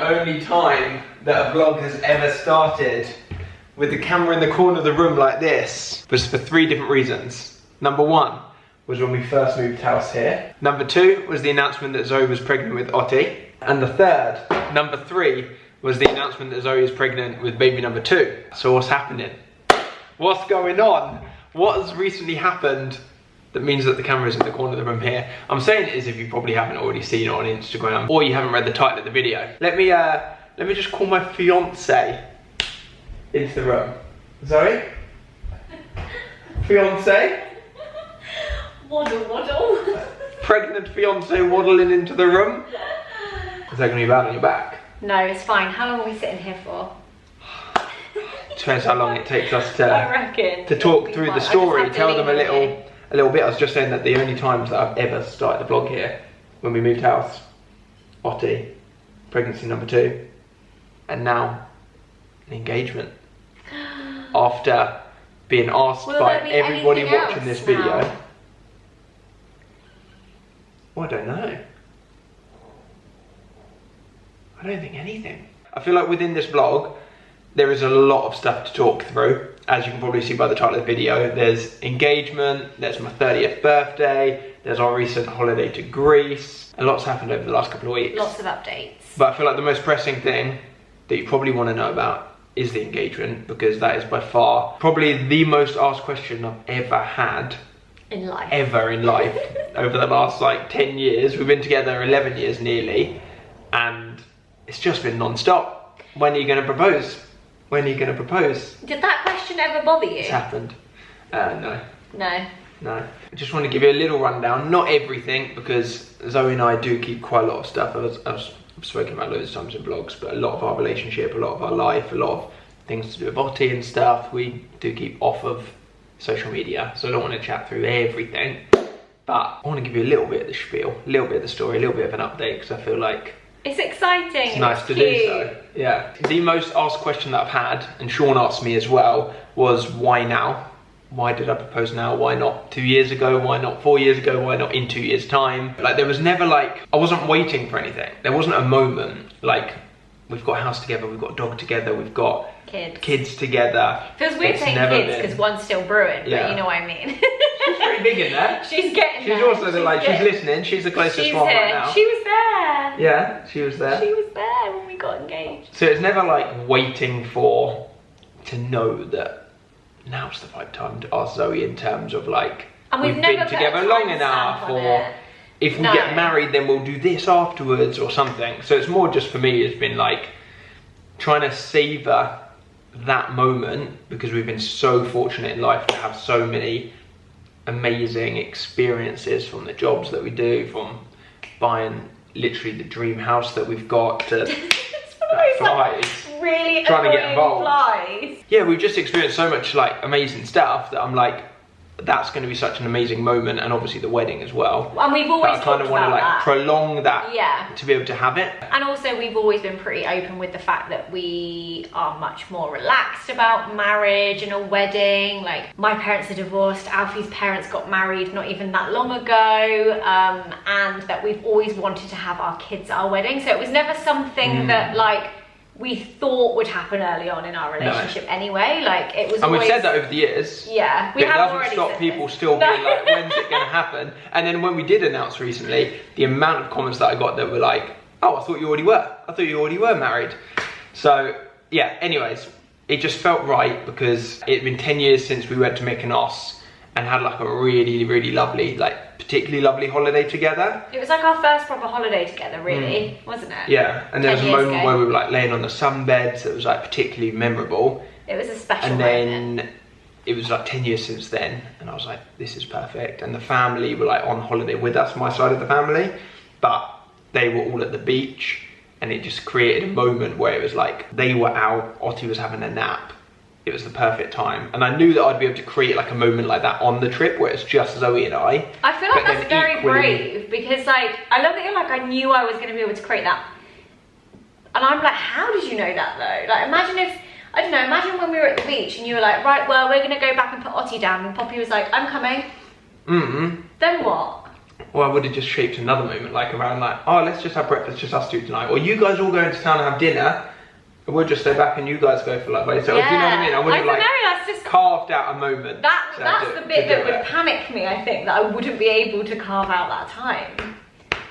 only time that a vlog has ever started with the camera in the corner of the room like this was for 3 different reasons. Number 1 was when we first moved house here. Number 2 was the announcement that Zoe was pregnant with Otti. And the third, number 3, was the announcement that Zoe is pregnant with baby number 2. So what's happening? What's going on? What has recently happened that means that the camera is in the corner of the room here? I'm saying it as if you probably haven't already seen it on Instagram, or you haven't read the title of the video. Let me just call my fiance into the room. Zoe? Fiance? Waddle, waddle. Pregnant fiance waddling into the room. Is that going to be bad on your back? No, it's fine. How long are we sitting here for? Depends how long it takes us I reckon to talk through the story. Tell them a little bit. I was just saying that the only times that I've ever started a vlog here, when we moved house, Otti, pregnancy number 2, and now an engagement. After being asked by everybody watching this video. Well, I don't know. I don't think anything. I feel like within this vlog, there is a lot of stuff to talk through. As you can probably see by the title of the video, there's engagement, there's my 30th birthday, there's our recent holiday to Greece. A lot's happened over the last couple of weeks. Lots of updates. But I feel like the most pressing thing that you probably want to know about is the engagement, because that is by far probably the most asked question I've ever had in life. Ever in life. Over the last like 10 years. We've been together 11 years nearly, and it's just been non-stop. When are you going to propose? When are you going to propose? Did that question ever bother you? It's happened. No. No. No. I just want to give you a little rundown. Not everything, because Zoe and I do keep quite a lot of stuff. I've spoken about loads of times in vlogs, but a lot of our relationship, a lot of our life, a lot of things to do with Otti and stuff, we do keep off of social media. So I don't want to chat through everything. But I want to give you a little bit of the spiel, a little bit of the story, a little bit of an update, because I feel like it's exciting. It's nice to do so. Yeah. The most asked question that I've had, and Sean asked me as well, was why now? Why did I propose now? Why not 2 years ago? Why not 4 years ago? Why not in 2 years' time? Like, there was never like, I wasn't waiting for anything. There wasn't a moment like, we've got a house together, we've got a dog together, we've got kids together. Feels weird saying kids because one's still brewing, but you know what I mean. She's pretty big in there. She's getting She's there. Also she's listening. She's the closest one right now. She was there. Yeah, she was there. She was there when we got engaged. So it's never like waiting to know that now's the right time to ask Zoe, in terms of like, and we've been together long enough, or if we get married then we'll do this afterwards or something. So it's more just for me, it's been like trying to savor that moment, because we've been so fortunate in life to have so many amazing experiences, from the jobs that we do, from buying literally the dream house that we've got, to flies, really trying to get involved. Flies. Yeah, we've just experienced so much like amazing stuff that I'm like, that's going to be such an amazing moment, and obviously the wedding as well. And we've always I kind of want to like prolong that, to be able to have it. And also we've always been pretty open with the fact that we are much more relaxed about marriage and a wedding. Like, my parents are divorced, Alfie's parents got married not even that long ago, and that we've always wanted to have our kids at our wedding. So it was never something that like we thought would happen early on in our relationship anyway. Like, it was. And we've said that over the years. Yeah, we have already. It doesn't stop people still being like, when's it going to happen? And then when we did announce recently, the amount of comments that I got that were like, oh, I thought you already were. I thought you already were married. So yeah. Anyways, it just felt right, because it'd been 10 years since we went to Mykonos and had like a really, really lovely, like particularly lovely holiday together. It was like our first proper holiday together, really, wasn't it? Yeah, and there was a moment where we were like laying on the sunbeds that was like particularly memorable. It was a special moment. And then it was like 10 years since then, and I was like, this is perfect. And the family were like on holiday with us, my side of the family, but they were all at the beach, and it just created a moment where it was like, they were out, Otti was having a nap. It was the perfect time, and I knew that I'd be able to create like a moment like that on the trip where it's just Zoe and I. I feel like that's very brave, because like, I love that you're like, I knew I was going to be able to create that, and I'm like, how did you know that though? Like, imagine if, I don't know, imagine when we were at the beach and you were like, right, well, we're going to go back and put Otti down, and Poppy was like, I'm coming. Then what? Or I would have just shaped another moment, like around like, oh, let's just have breakfast, just us two tonight. Or you guys all go into town and have dinner, and we'll just stay back and you guys go for like by yourself. Yeah. Do you know what I mean? I would have like that's just carved out a moment. That's the bit that would panic me, I think, that I wouldn't be able to carve out that time.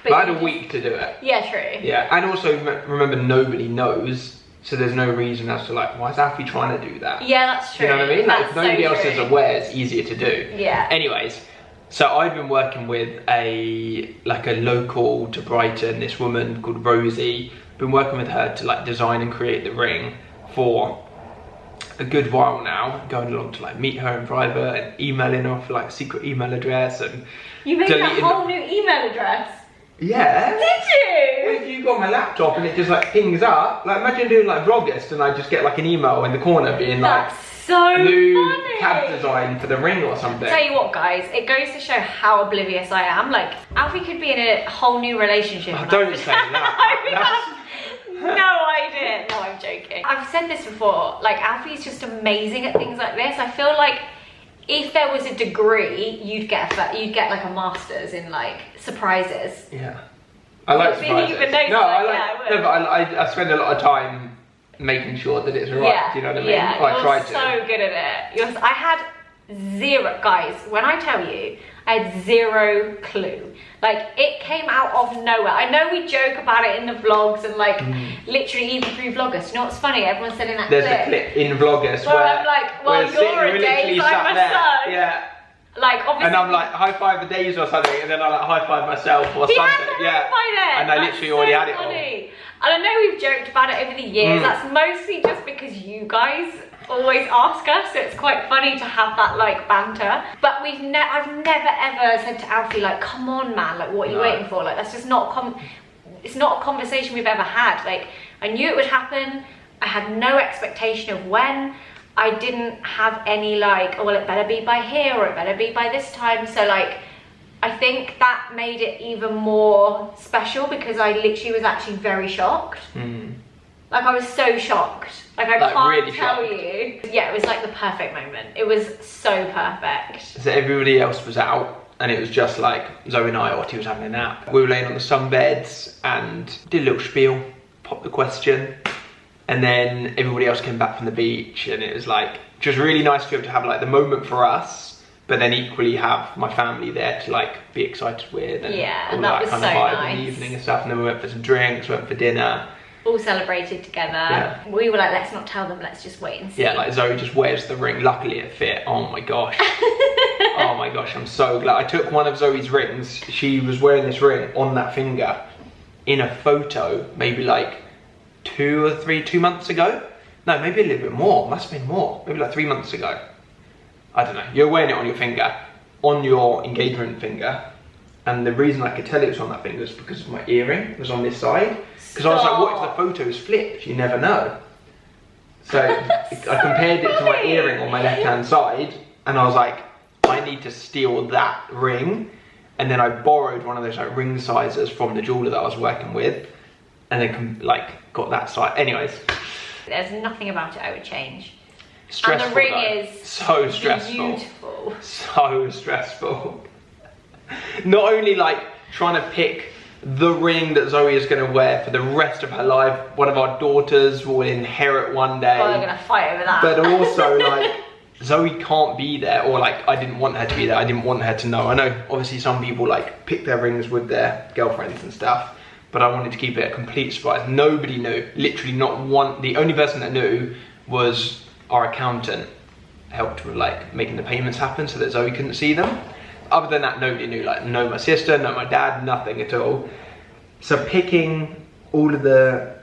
But I had a week to do it. Yeah, true. Yeah, and also remember, nobody knows, so there's no reason as to like, why is Alfie trying to do that? Yeah, that's true. You know what I mean? Like, if nobody else is aware, it's easier to do. Yeah. Anyways, so I've been working with a local to Brighton, this woman called Rosie. Been working with her to like design and create the ring for a good while now, going along to like meet her in private and emailing her for like secret email address and you made a whole new email address. Yeah. Did you? Well, if you got my laptop and it just like pings up, like imagine doing like Vlogist and I just get like an email in the corner being like, that's so new funny. CAD design for the ring or something. Tell you what, guys, it goes to show how oblivious I am. Like, Alfie could be in a whole new relationship. Oh, don't say that. No idea. No, I'm joking. I've said this before, like Alfie's just amazing at things like this. I feel like if there was a degree, you'd get like a master's in like surprises. Yeah. I like surprises. No, I spend a lot of time making sure that it's right. Yeah, do you know what I mean? Yeah, I try to. So good at it. I had zero, guys, when I tell you, I had zero clue. Like, it came out of nowhere. I know we joke about it in the vlogs and like literally even through Vloggers. You know what's funny? Everyone's said in that There's a clip in Vloggers where I'm like, well, you're a Deyes, I'm a son. Yeah. Like, obviously. And I'm like, high five the Deyes or something, and then I like high five myself or something. Yeah. And I literally already had it all. And I know we've joked about it over the years. That's mostly just because you guys always ask us, so it's quite funny to have that like banter. But I've never ever said to Alfie like, come on man, like what are you waiting for? Like, that's just not it's not a conversation we've ever had. Like, I knew it would happen. I had no expectation of when. I didn't have any like, oh well, it better be by here or it better be by this time. So like, I think that made it even more special because I literally was actually very shocked. Like, I was so shocked. Like, I can't really tell you. Yeah, it was like the perfect moment. It was so perfect. So everybody else was out and it was just like Zoe and I, Ottie was having a nap. We were laying on the sunbeds and did a little spiel, popped the question. And then everybody else came back from the beach and it was like, just really nice to be able to have like the moment for us, but then equally have my family there to like be excited with and all that was kind so of vibe nice. in the evening and stuff. And then we went for some drinks, went for dinner. All celebrated together. Yeah. We were like, let's not tell them, let's just wait and see. Yeah, like Zoe just wears the ring. Luckily it fit. Oh my gosh. Oh my gosh, I'm so glad. I took one of Zoe's rings. She was wearing this ring on that finger in a photo, maybe like 2 months ago. No, maybe a little bit more. Must have been more. Maybe like 3 months ago. I don't know. You're wearing it on your finger, on your engagement finger. And the reason I could tell it was on that finger is because my earring was on this side. Because I was like, what if the photo's flipped? You never know. So I compared it to my earring on my left-hand side, and I was like, I need to steal that ring. And then I borrowed one of those like ring sizes from the jeweler that I was working with, and then like got that side. Anyways. There's nothing about it I would change. Stressful, and the ring though. is so stressful. Beautiful. So stressful. Not only like trying to pick the ring that Zoe is going to wear for the rest of her life. One of our daughters will inherit one day. Oh, they're going to fight over that. But also, like, Zoe can't be there, or like, I didn't want her to be there. I didn't want her to know. I know, obviously, some people like pick their rings with their girlfriends and stuff, but I wanted to keep it a complete surprise. Nobody knew. Literally, not one. The only person that knew was our accountant. Helped with like making the payments happen so that Zoe couldn't see them. Other than that, nobody knew, like, no my sister, no my dad, nothing at all. So picking all of the,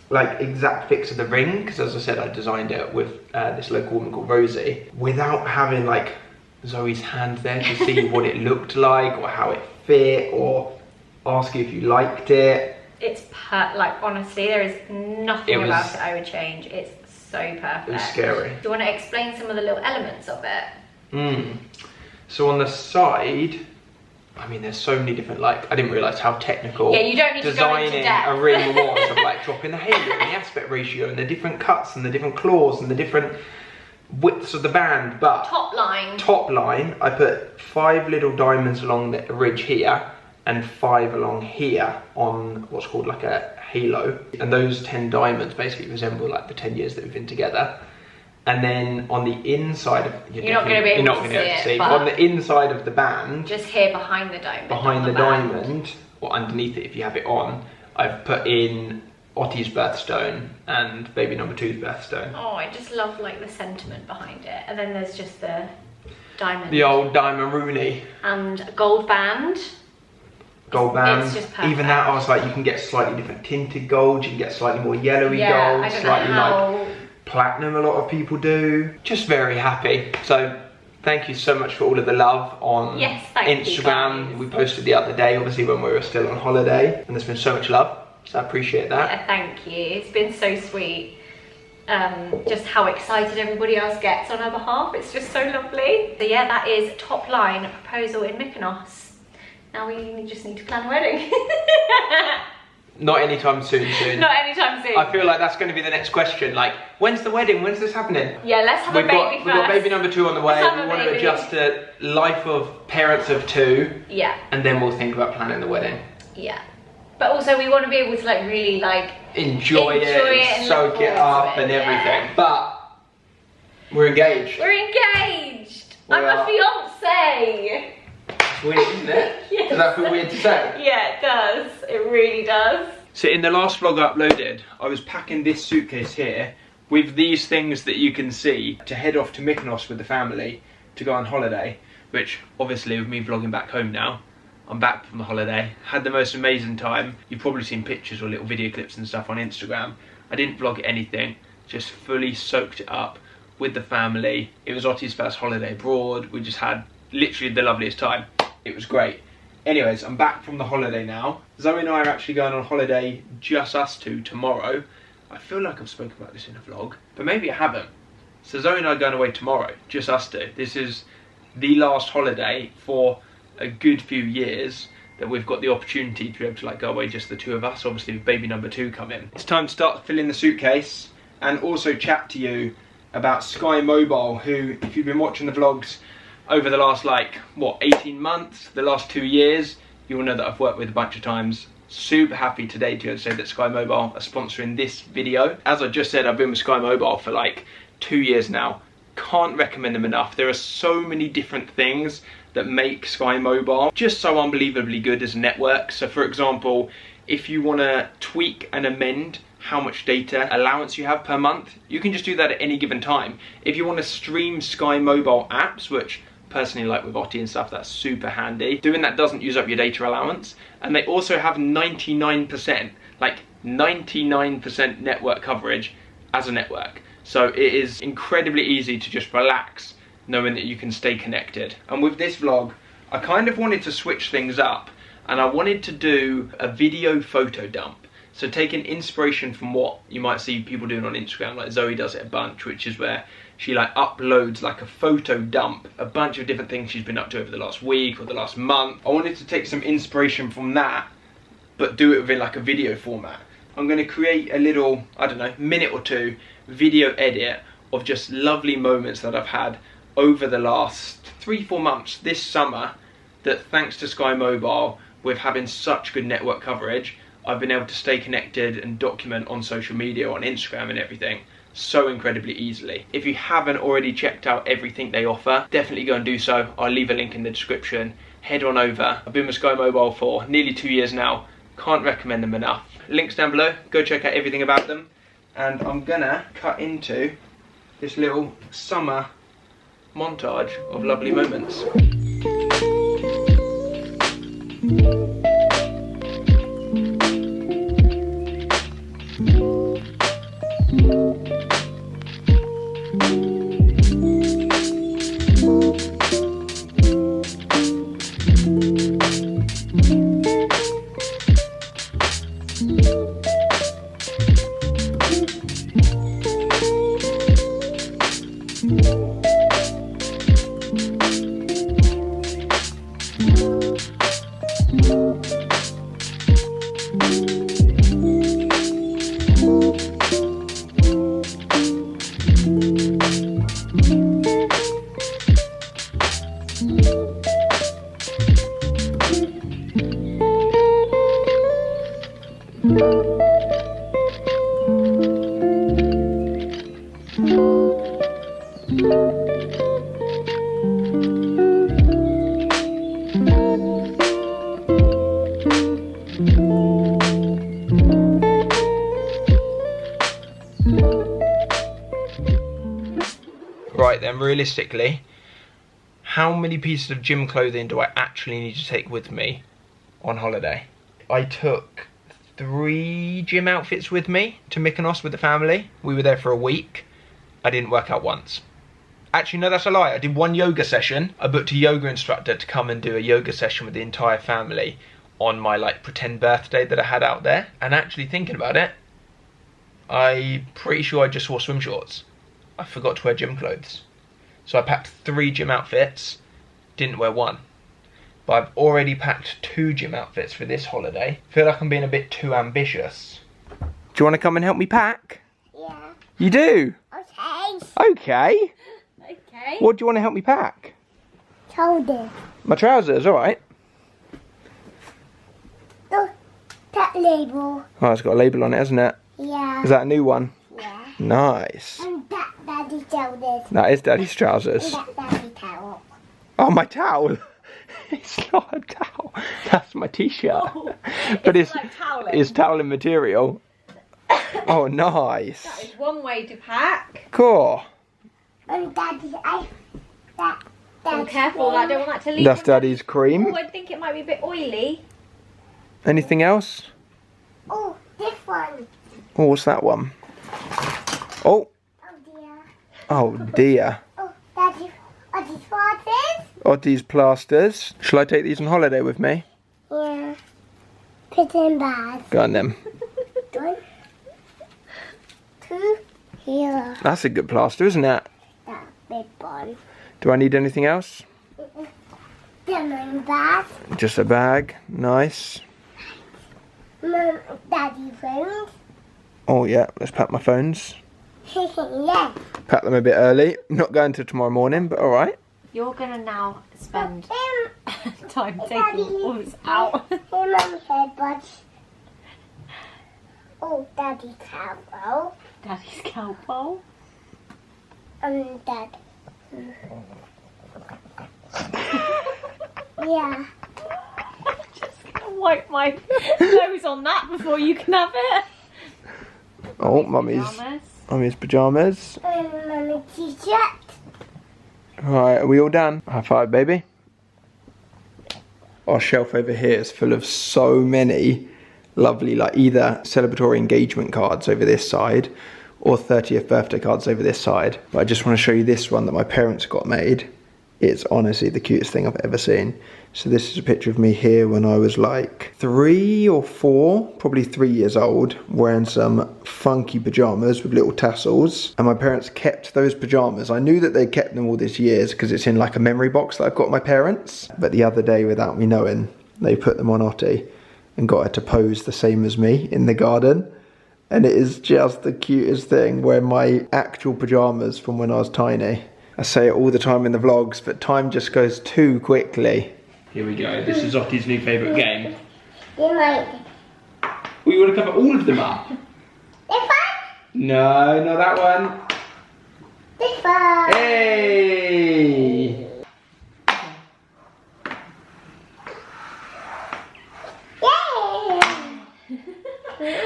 like, exact fix of the ring, because as I said, I designed it with this local woman called Rosie, without having, like, Zoe's hand there to see what it looked like, or how it fit, or ask you if you liked it. It's, like, honestly, there is nothing about it I would change. It's so perfect. It was scary. Do you want to explain some of the little elements of it? So on the side, I mean, there's so many different, like, I didn't realise how technical you don't need to go into designing depth. a ring was, of like dropping the halo and the aspect ratio and the different cuts and the different claws and the different widths of the band, but top line, I put 5 little diamonds along the ridge here and 5 along here on what's called like a halo. And those 10 diamonds basically resemble like the 10 years that we've been together. And then on the inside of you're not going to be able to see it, but on the inside of the band, just here behind the diamond, behind the diamond, or underneath it if you have it on, I've put in Ottie's birthstone and baby number 2's birthstone. Oh, I just love like the sentiment behind it. And then there's just the diamond. The old diamond Rooney. And a gold band. Gold band. It's just perfect. Even that, I was like, you can get slightly different tinted gold, you can get slightly more yellowy gold, I don't slightly know how... like platinum a lot of people do. Just very happy. So thank you so much for all of the love on Instagram. We posted the other day, obviously when we were still on holiday, and there's been so much love. So I appreciate that. Yeah, thank you. It's been so sweet. Just how excited everybody else gets on our behalf. It's just so lovely. So yeah, that is top line proposal in Mykonos. Now we just need to plan a wedding. Not anytime soon. Not anytime soon. I feel like that's going to be the next question. Like, when's the wedding? When's this happening? Yeah, let's have a baby first. We've got baby number 2 on the way. We want to adjust to life of parents of 2. Yeah. And then we'll think about planning the wedding. Yeah. But also we want to be able to like really like enjoy it and soak it up and everything. But we're engaged. We're engaged. I'm a fiance. It's weird, isn't it? Yes. Does that feel weird to say? Yeah, it does. It really does. So in the last vlog I uploaded, I was packing this suitcase here with these things that you can see to head off to Mykonos with the family to go on holiday, which obviously with me vlogging back home now, I'm back from the holiday, had the most amazing time. You've probably seen pictures or little video clips and stuff on Instagram. I didn't vlog anything, just fully soaked it up with the family. It was Ottie's first holiday abroad. We just had literally the loveliest time. It was great. Anyways, I'm back from the holiday now. Zoe and I are actually going on holiday, just us two, tomorrow. I feel like I've spoken about this in a vlog, but maybe I haven't. So Zoe and I are going away tomorrow, just us two. This is the last holiday for a good few years that we've got the opportunity to be able to like go away just the 2 of us, obviously with baby number 2 coming. It's time to start filling the suitcase and also chat to you about Sky Mobile, who, if you've been watching the vlogs over the last like, what, 18 months, the last 2 years, you will know that I've worked with a bunch of times. Super happy today to say that Sky Mobile are sponsoring this video. As I just said, I've been with Sky Mobile for like 2 years now. Can't recommend them enough. There are so many different things that make Sky Mobile just so unbelievably good as a network. So for example, if you want to tweak and amend how much data allowance you have per month, you can just do that at any given time. If you want to stream Sky Mobile apps, which personally like with Ottie and stuff, that's super handy. Doing that doesn't use up your data allowance. And they also have 99%, like 99% network coverage as a network. So it is incredibly easy to just relax knowing that you can stay connected. And with this vlog, I kind of wanted to switch things up and I wanted to do a video photo dump. So taking inspiration from what you might see people doing on Instagram, like Zoe does it a bunch, which is where she like uploads like a photo dump, a bunch of different things she's been up to over the last week or the last month. I wanted to take some inspiration from that, but do it within like a video format. I'm going to create a little, I don't know, minute or 2 video edit of just lovely moments that I've had over the last 3-4 months this summer, that thanks to Sky Mobile, with having such good network coverage, I've been able to stay connected and document on social media, on Instagram and everything, so incredibly easily. If you haven't already checked out everything they offer, definitely go and do so. I'll leave a link in the description. Head on over. I've been with Sky Mobile for nearly 2 years now. Can't recommend them enough. Links down below. Go check out everything about them. And I'm gonna cut into this little summer montage of lovely moments. Right then, realistically, how many pieces of gym clothing do I actually need to take with me on holiday? I took 3 gym outfits with me to Mykonos with the family. We were there for a week. I didn't work out once. Actually, no, that's a lie. I did 1 yoga session. I booked a yoga instructor to come and do a yoga session with the entire family on my like pretend birthday that I had out there. And actually thinking about it, I'm pretty sure I just wore swim shorts. I forgot to wear gym clothes. So I packed 3 gym outfits, didn't wear 1. But I've already packed 2 gym outfits for this holiday. Feel like I'm being a bit too ambitious. Do you want to come and help me pack? Yeah. You do? Okay. Okay. Okay. What do you want to help me pack? Trousers. My trousers, alright. Look, that label. Oh, it's got a label on it, hasn't it? Yeah. Is that a new one? Yeah. Nice. And that daddy trousers. That is Daddy's trousers. And that daddy towel. Oh, my towel. It's not a towel. That's my t-shirt. Oh, but it's like toweling. It's toweling material. Oh, nice. That is one way to pack. Cool. And daddy, that. Oh, careful, I don't want that to leak. That's Daddy's cream. Oh, I think it might be a bit oily. Anything else? Oh, this one. Oh, what's that one? Oh. Oh dear. Oh, dear. Oh, daddy. Are these waters? Oddie's plasters. Shall I take these on holiday with me? Yeah. Put in bags. Go on then. 1, 2, here. That's a good plaster, isn't it? That big one. Do I need anything else? Lemon bag. Just a bag. Nice. Mum, daddy phones. Oh yeah, let's pack my phones. Yeah. Pack them a bit early. Not going till tomorrow morning, but alright. You're gonna now spend Him. time taking all this out. Him on headbutt. Oh, daddy towel. Daddy's cowbell. Dad. Yeah. Just gonna wipe my nose on that before you can have it. Oh, Mummy's pyjamas. Mummy t-shirt. Alright, are we all done? High five, baby. Our shelf over here is full of so many lovely, like either celebratory engagement cards over this side or 30th birthday cards over this side. But I just want to show you this one that my parents got made. It's honestly the cutest thing I've ever seen. So this is a picture of me here when I was like 3 or 4, probably 3 years old, wearing some funky pajamas with little tassels. And my parents kept those pajamas. I knew that they kept them all these years because it's in like a memory box that I've got my parents. But the other day, without me knowing, they put them on Ottie and got her to pose the same as me in the garden. And it is just the cutest thing, wearing my actual pajamas from when I was tiny. I say it all the time in the vlogs, but time just goes too quickly. Here we go, this is Ottie's new favourite game. You might. We want to cover all of them up. This one? No, not that one. This one. Hey!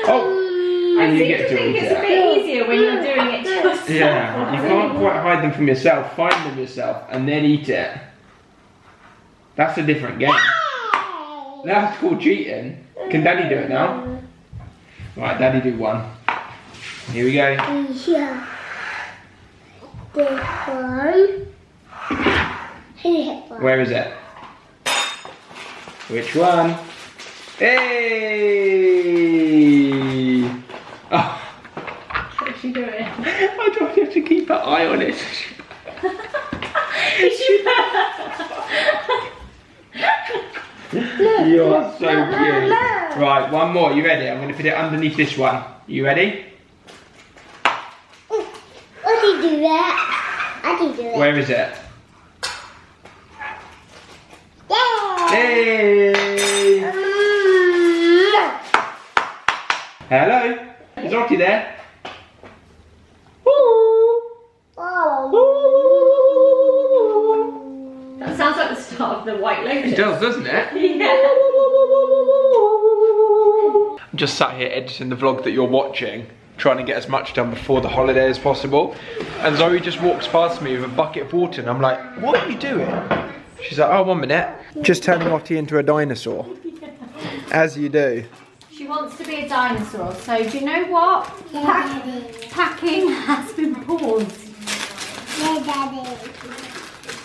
Oh, and you get to eat It's a it. bit easier when you're doing it to yourself. Yeah, you can't quite hide them from yourself. Find them yourself and then eat it. That's a different game. That's called cheating. Can Daddy do it now? Right, Daddy do one. Here we go. Yeah. This one. This one. Where is it? Which one? Hey! Oh. What's she doing? I don't have to keep an eye on it. You are so cute. Right, one more. You ready? I'm going to put it underneath this one. You ready? What do you do that? I do it. Where is it? Hey! Hello? Is Otti there? That sounds like the start of the White Lotus. It does, doesn't it? Yeah. I'm just sat here editing the vlog that you're watching, trying to get as much done before the holiday as possible. And Zoe just walks past me with a bucket of water and I'm like, what are you doing? She's like, oh, 1 minute. Just turning Otti into a dinosaur. As you do. She wants to be a dinosaur, so do you know what? Packing has been paused. Yeah, Daddy.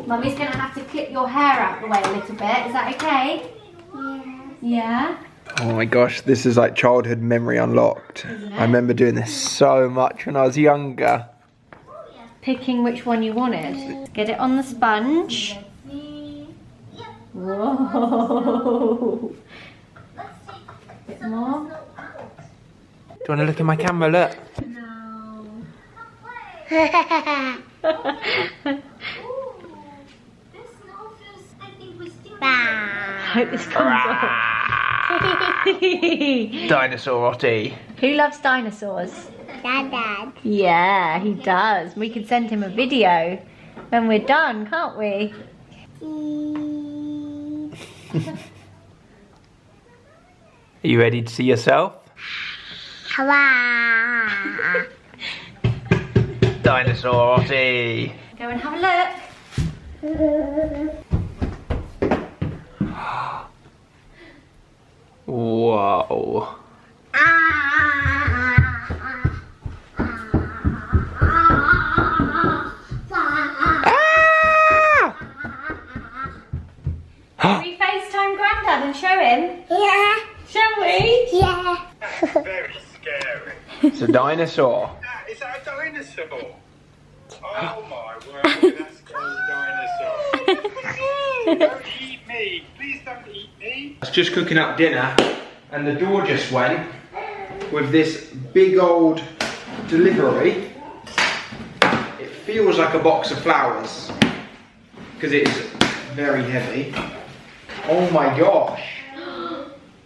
Mummy's gonna have to clip your hair out the way a little bit. Is that okay? Yeah. Yeah? Oh my gosh, this is like childhood memory unlocked. I remember doing this so much when I was younger. Picking which one you wanted. Get it on the sponge. Whoa. Bit more. Do you want to look in my camera? Look. I hope this comes off. Dinosaur Otti. Who loves dinosaurs? Dad. Yeah, he does. We could send him a video when we're done, can't we? Are you ready to see yourself? Dinosaur Otti. Go and have a look. Whoa. Can we FaceTime Grandad and show him? Yeah. Shall we? Yeah. Very scary. It's a dinosaur. Is that a dinosaur? Oh my word, that's called a dinosaur. Don't eat me. Please don't eat me. I was just cooking up dinner and the door just went with this big old delivery. It feels like a box of flowers because it is very heavy. Oh my gosh.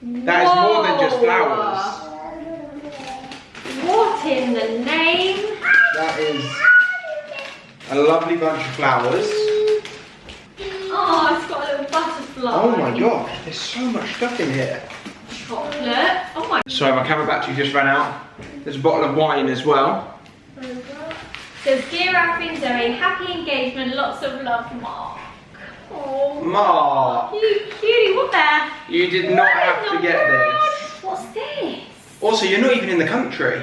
That is more than just flowers. What in the name? That is a lovely bunch of flowers. Oh, it's got a little butterfly. Oh my gosh, there's so much stuff in here. Chocolate. Oh my. Sorry, my camera battery just ran out. There's a bottle of wine as well. Says, dear Alfie and Zoe, happy engagement, lots of love, Mark. Oh, Mark, you cutie, what the? you did not have to get this. What's this? Also, you're not even in the country.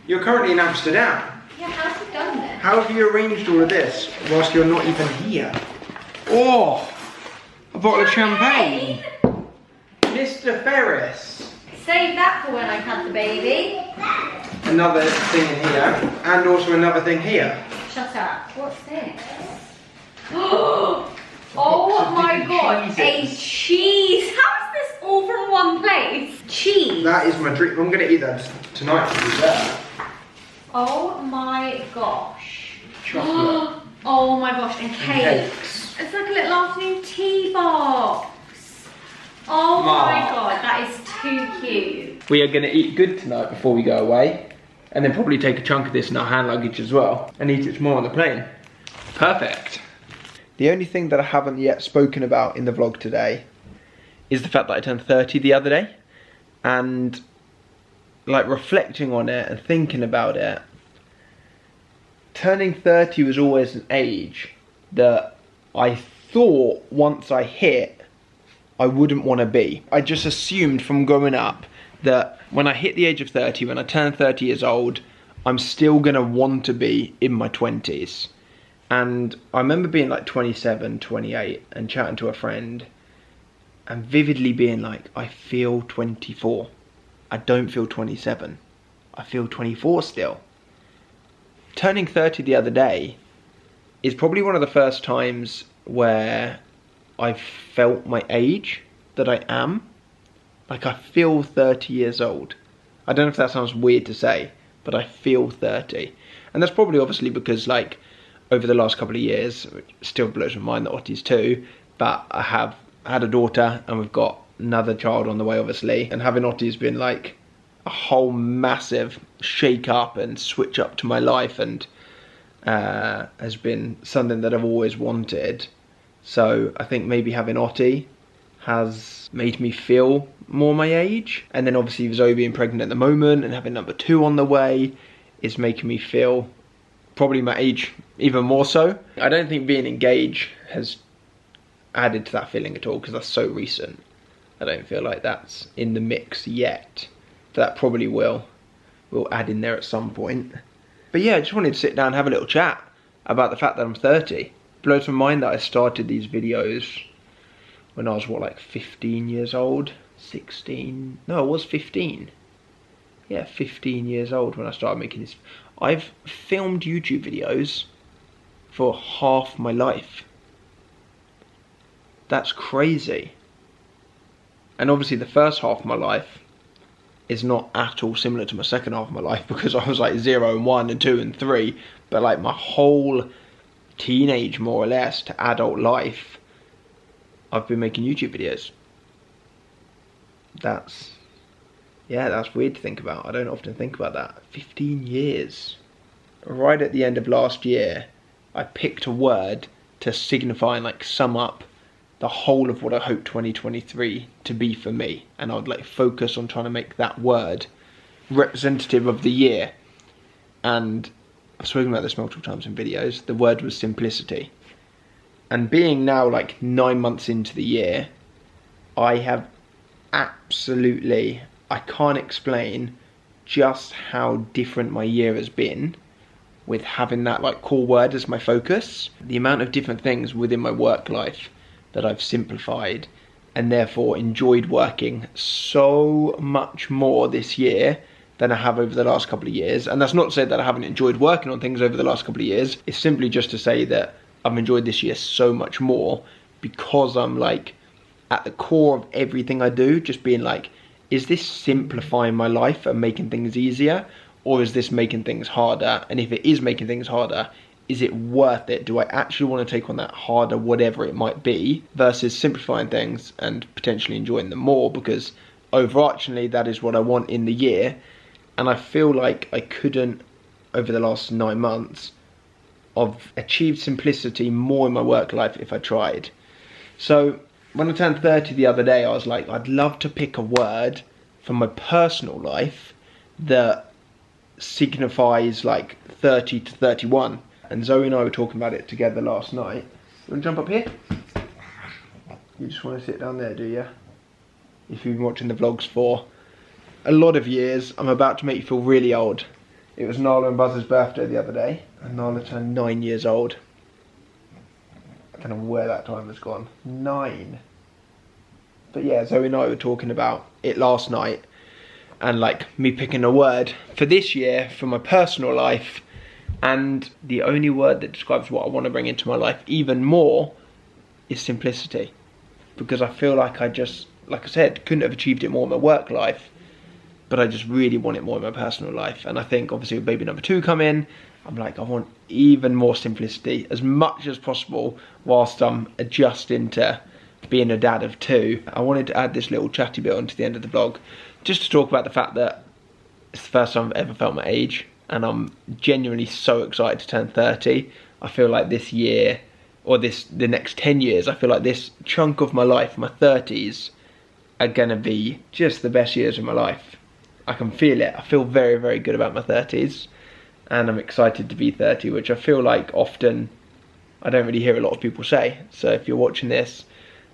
You're currently in Amsterdam. Yeah, how's he done this? How have you arranged all of this whilst you're not even here? Oh, a bottle of champagne. Mr. Ferris. Save that for when I have the baby. Another thing in here, and also another thing here. Shut up. What's this? Oh my god, a cheese! How is this all from one place? Cheese! That is my dream. I'm going to eat that tonight for dessert. Oh my gosh. Chocolate. Oh my gosh, and cake. Cakes. It's like a little afternoon tea box. Oh my god, that is too cute. We are going to eat good tonight before we go away. And then probably take a chunk of this in our hand luggage as well. And eat it tomorrow on the plane. Perfect. The only thing that I haven't yet spoken about in the vlog today is the fact that I turned 30 the other day. And like reflecting on it and thinking about it, turning 30 was always an age that I thought once I hit, I wouldn't want to be. I just assumed from growing up that when I hit the age of 30, when I turn 30 years old, I'm still going to want to be in my 20s. And I remember being like 27, 28 and chatting to a friend and vividly being like, I feel 24. I don't feel 27. I feel 24 still. Turning 30 the other day is probably one of the first times where I've felt my age that I am. Like I feel 30 years old. I don't know if that sounds weird to say, but I feel 30. And that's probably obviously because like over the last couple of years, it still blows my mind that Otti's too, but I have had a daughter and we've got another child on the way, obviously. And having Ottie has been like a whole massive shake up and switch up to my life, and has been something that I've always wanted. So I think maybe having Ottie has made me feel more my age. And then obviously with Zoe being pregnant at the moment and having number 2 on the way is making me feel probably my age even more so. I don't think being engaged has added to that feeling at all, because that's so recent. I don't feel like that's in the mix yet. But that probably will add in there at some point. But yeah, I just wanted to sit down and have a little chat about the fact that I'm 30. It blows my mind that I started these videos when I was, what, like 15 years old? 16? No, I was 15. Yeah, 15 years old when I started making this. I've filmed YouTube videos for half my life. That's crazy. And obviously the first half of my life is not at all similar to my second half of my life, because I was like 0 and 1 and 2 and 3. But like my whole teenage, more or less, to adult life, I've been making YouTube videos. That's weird to think about. I don't often think about that. 15 years. Right at the end of last year, I picked a word to signify and like sum up the whole of what I hope 2023 to be for me. And I would like focus on trying to make that word representative of the year. And I've spoken about this multiple times in videos. The word was simplicity. And being now like 9 months into the year, I have absolutely, I can't explain just how different my year has been with having that like core word as my focus. The amount of different things within my work life that I've simplified and therefore enjoyed working so much more this year than I have over the last couple of years. And that's not to say that I haven't enjoyed working on things over the last couple of years. It's simply just to say that I've enjoyed this year so much more, because I'm like at the core of everything I do, just being like, is this simplifying my life and making things easier, or is this making things harder? And if it is making things harder, is it worth it? Do I actually want to take on that harder, whatever it might be, versus simplifying things and potentially enjoying them more? Because overarchingly, that is what I want in the year. And I feel like I couldn't, over the last 9 months, have achieved simplicity more in my work life if I tried. So when I turned 30 the other day, I was like, I'd love to pick a word from my personal life that signifies like 30 to 31. And Zoe and I were talking about it together last night. You want to jump up here? You just want to sit down there, do you? If you've been watching the vlogs for a lot of years, I'm about to make you feel really old. It was Nala and Buzz's birthday the other day, and Nala turned 9 years old. I don't know where that time has gone. 9. But yeah, Zoe and I were talking about it last night, and like me picking a word for this year for my personal life. And the only word that describes what I want to bring into my life even more is simplicity. Because I feel like I just, like I said, couldn't have achieved it more in my work life, but I just really want it more in my personal life. And I think obviously with baby number 2 coming, I'm like, I want even more simplicity as much as possible whilst I'm adjusting to being a dad of 2. I wanted to add this little chatty bit onto the end of the vlog, just to talk about the fact that it's the first time I've ever felt my age. And I'm genuinely so excited to turn 30. I feel like this year, or the next 10 years, I feel like this chunk of my life, my 30s, are gonna be just the best years of my life. I can feel it. I feel very, very good about my 30s. And I'm excited to be 30, which I feel like often I don't really hear a lot of people say. So if you're watching this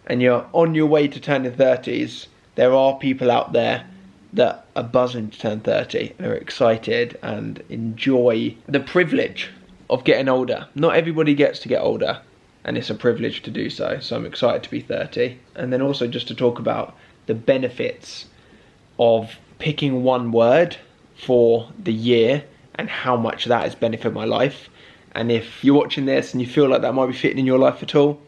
and you're on your way to turning 30s, there are people out there that are buzzing to turn 30 and are excited and enjoy the privilege of getting older. Not everybody gets to get older, and it's a privilege to do so. So I'm excited to be 30. And then also just to talk about the benefits of picking one word for the year and how much that has benefited my life. And if you're watching this and you feel like that might be fitting in your life at all,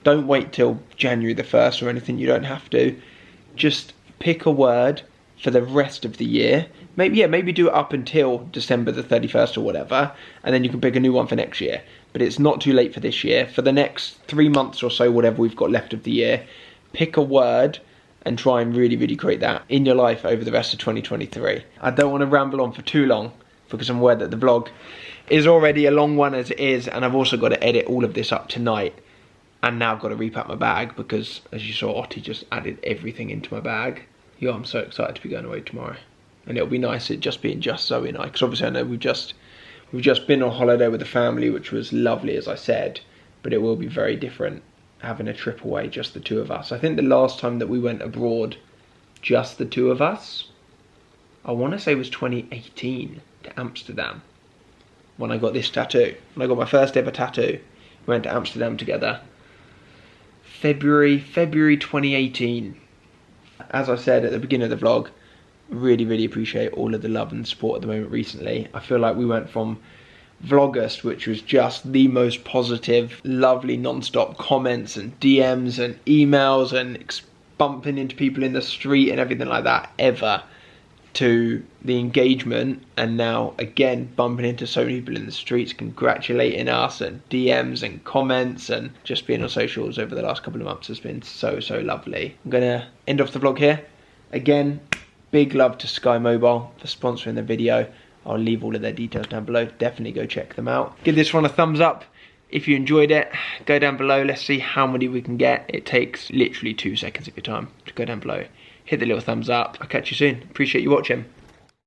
don't wait till January the 1st or anything. You don't have to. Just pick a word for the rest of the year. Maybe do it up until December the 31st or whatever, and then you can pick a new one for next year. But it's not too late for this year. For the next 3 months or so, whatever we've got left of the year, pick a word and try and really create that in your life over the rest of 2023. I don't want to ramble on for too long because I'm aware that the vlog is already a long one as it is, and I've also got to edit all of this up tonight. And now I've got to repack my bag because, as you saw, Ottie just added everything into my bag. Yeah, I'm so excited to be going away tomorrow. And it'll be nice it just being just Zoe and I, because obviously I know we've just been on holiday with the family, which was lovely, as I said, but it will be very different having a trip away, just the two of us. I think the last time that we went abroad, just the two of us, I want to say was 2018 to Amsterdam, when I got this tattoo. When I got my first ever tattoo, we went to Amsterdam together. February 2018. As I said at the beginning of the vlog, really appreciate all of the love and support at the moment recently. I feel like we went from Vlogust, which was just the most positive, lovely non-stop comments and DMs and emails and bumping into people in the street and everything like that ever, to the engagement, and now again bumping into so many people in the streets congratulating us, and DMs and comments, and just being on socials over the last couple of months has been so lovely. I'm gonna end off the vlog here. Again, big love to Sky Mobile for sponsoring the video. I'll leave all of their details down below. Definitely go check them out. Give this one a thumbs up if you enjoyed it. Go down below, let's see how many we can get. It takes literally 2 seconds of your time to go down below. Hit the little thumbs up. I'll catch you soon. Appreciate you watching.